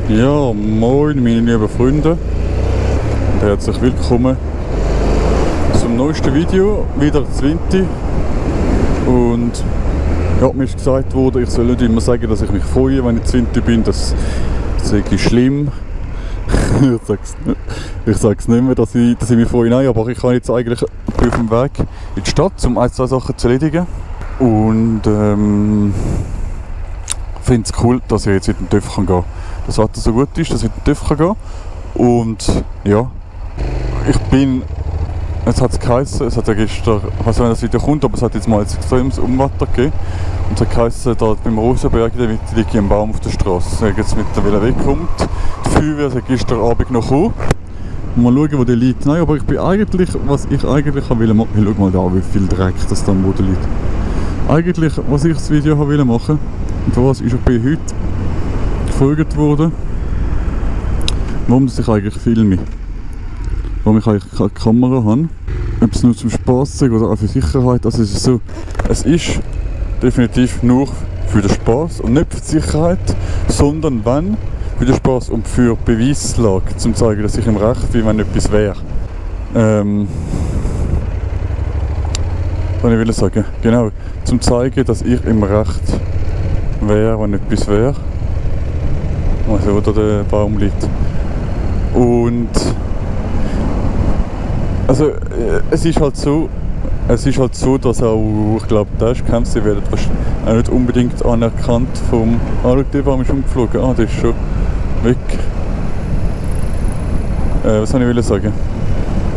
Ja, moin meine lieben Freunde und herzlich willkommen zum neuesten Video, wieder das Winter. Und ja, mir ist gesagt worden, ich soll nicht immer sagen, dass ich mich freue, wenn ich zu Winter bin, das sei schlimm. Ich sage es nicht mehr, dass ich mich freue, nein, aber ich kann jetzt eigentlich auf dem Weg in die Stadt, um ein, zwei Sachen zu erledigen. Und finde es cool, dass ich jetzt in den TÜV gehen kann. Das Wetter so gut ist, dass ich in den TÜV gehen kann. Und ja, jetzt hat es geheißen, es hat ja gestern, ich weiß nicht, wenn das Video kommt, aber es hat jetzt mal ein extremes Unwetter gegeben. Und es hat geheißen, da beim Rosenberg in der Mitte liegt ein Baum auf der Straße. Ich sage jetzt mittlerweile wegkommt. Die Feuerwehr ist gestern Abend noch gekommen. Mal schauen, wo der liegt. Nein, aber ich bin eigentlich, was ich eigentlich wollte machen, hey, schau mal da, wie viel Dreck das da am Boden liegt. Eigentlich, was ich das Video wollte machen, und für was ist ich bin heute gefragt worden, warum ich eigentlich filme. Warum ich eigentlich keine Kamera habe. Ob es nur zum Spass ist oder auch für Sicherheit. Also es ist so, es ist definitiv nur für den Spass und nicht für die Sicherheit, sondern wenn für den Spass und für Beweislage, um zu zeigen, dass ich im Recht bin, wenn etwas wäre. Was ich will sagen, genau, zum zu zeigen, dass ich im Recht wäre, wenn etwas wäre. Also wo da der Baum liegt. Und also es ist halt so, dass auch, ich glaube, Dashcams werden auch nicht unbedingt anerkannt vom... Ah, schau, der Baum ist umgeflogen. Ah, der ist schon weg. Was soll ich sagen?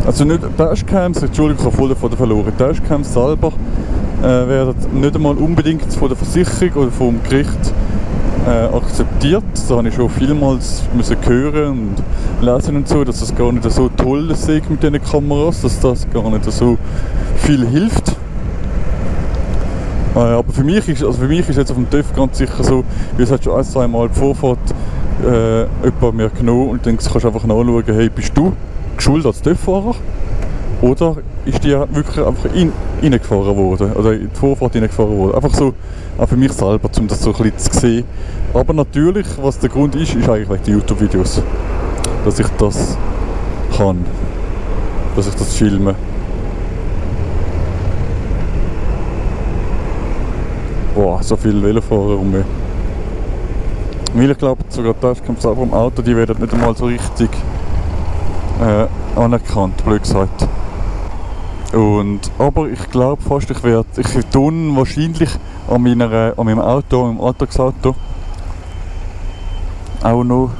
Also nicht Dashcams, Entschuldigung, ich habe voll davon verloren. Dashcams selber werden nicht einmal unbedingt von der Versicherung oder vom Gericht akzeptiert. Das habe ich schon vielmals müssen hören und lesen und so, dass das gar nicht so toll ist mit diesen Kameras, dass das gar nicht so viel hilft. Aber für mich ist jetzt auf dem TÜV ganz sicher so, wie es hat schon ein, zwei Mal die Vorfahrt jemand mir genommen und dann kannst du einfach nachschauen, hey, bist du geschult als TÜV-Fahrer? Oder ist die wirklich einfach reingefahren worden, oder in die Vorfahrt reingefahren worden. Einfach so, auch für mich selber, um das so ein bisschen zu sehen. Aber natürlich, was der Grund ist eigentlich wegen den YouTube-Videos. Dass ich das kann. Dass ich das filme. Boah, so viele Velofahrer um mich. Weil ich glaube, sogar Dashcams selber im Auto, die werden nicht einmal so richtig anerkannt, blöd gesagt. Aber ich glaube fast, ich tue wahrscheinlich an meinem Auto, meinem Alltagsauto, auch noch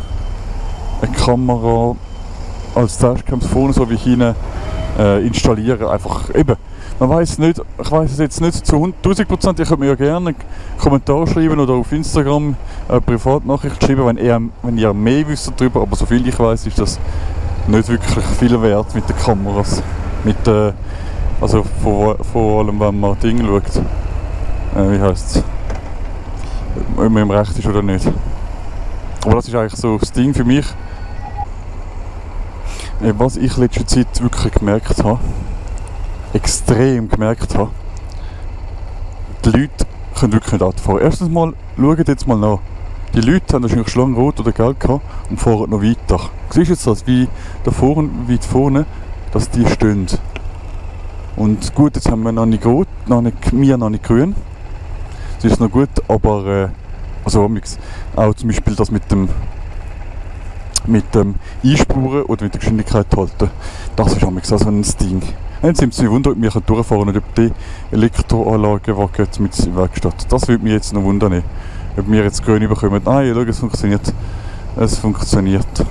eine Kamera als Dashcam vorne so wie hinten installieren. Einfach eben, man weiß nicht, ich weiß es jetzt nicht zu 1000%, ich könnte mir ja gerne einen Kommentar schreiben oder auf Instagram eine Privatnachricht schreiben, wenn ihr mehr wisst darüber, aber soviel ich weiß, ist das nicht wirklich viel wert mit den Kameras. Also vor allem, wenn man Dinge schaut, wie heisst es, ob man im Recht ist oder nicht. Aber das ist eigentlich so das Ding für mich, was ich in letzter Zeit wirklich gemerkt habe, extrem gemerkt habe, die Leute können wirklich nicht Auto fahren. Erstens mal, schaut jetzt mal nach. Die Leute haben wahrscheinlich schon lange rot oder gelb gehabt und fahren noch weiter. Siehst du jetzt das, wie da vorne, dass die stehen. Und gut, jetzt haben wir noch nicht rot, noch nicht grün. Das ist noch gut, aber also auch zum Beispiel das mit dem Einspuren oder mit der Geschwindigkeit halten, das ist auch so ein Ding. Jetzt sind sie wundern, ob wir durchfahren und ob die Elektroanlage wackelt mit der Werkstatt. Das würde mich jetzt noch wundern, ob wir jetzt grün bekommen. Nein, schau, es funktioniert. Es funktioniert.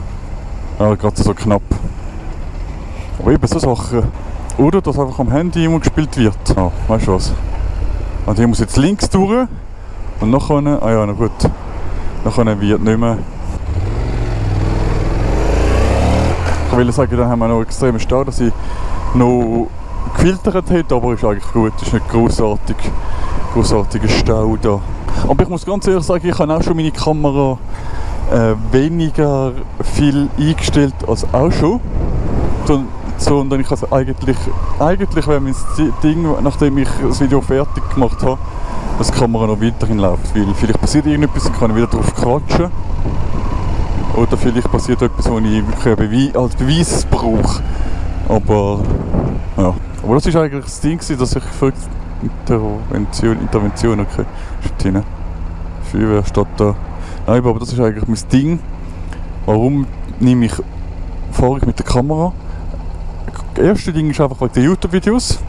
Aber gerade so knapp. Aber eben so Sachen. Oder dass einfach am Handy immer gespielt wird. Ah, weißt du was? Und hier muss jetzt links durch. Und nachher, ah ja, na gut. Nachher wird nicht mehr. Ich will sagen, dann haben wir noch einen extremen Stau, dass ich noch gefiltert hätte, aber ist eigentlich gut. Es ist nicht großartiger Stau da. Aber ich muss ganz ehrlich sagen, ich habe auch schon meine Kamera weniger viel eingestellt als auch schon. Sondern ich habe eigentlich wäre mein Ding, nachdem ich das Video fertig gemacht habe, dass die Kamera noch weiterhin läuft. Weil vielleicht passiert irgendetwas und kann ich wieder drauf quatschen. Oder vielleicht passiert etwas, was ich wirklich als Beweis brauche. Aber ja. Aber das war eigentlich das Ding, dass ich für Intervention, okay, steht hin. Feuerwehr steht da. Nein, aber das ist eigentlich mein Ding. Warum fahre ich mit der Kamera? Das erste Ding ist einfach wegen den YouTube-Videos.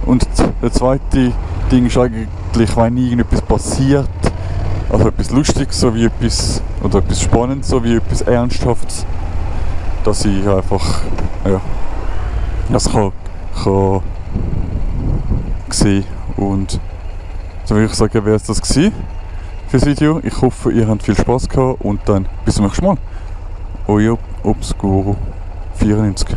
Und das zweite Ding ist eigentlich, wenn irgendetwas passiert, also etwas Lustiges, so wie etwas, oder etwas Spannendes, so wie etwas Ernsthaftes, dass ich einfach, ja, das kann sehen. Und so würde ich sagen, wäre es das gewesen für das Video. Ich hoffe, ihr habt viel Spaß gehabt und dann bis zum nächsten Mal. Euer Obscuro 94.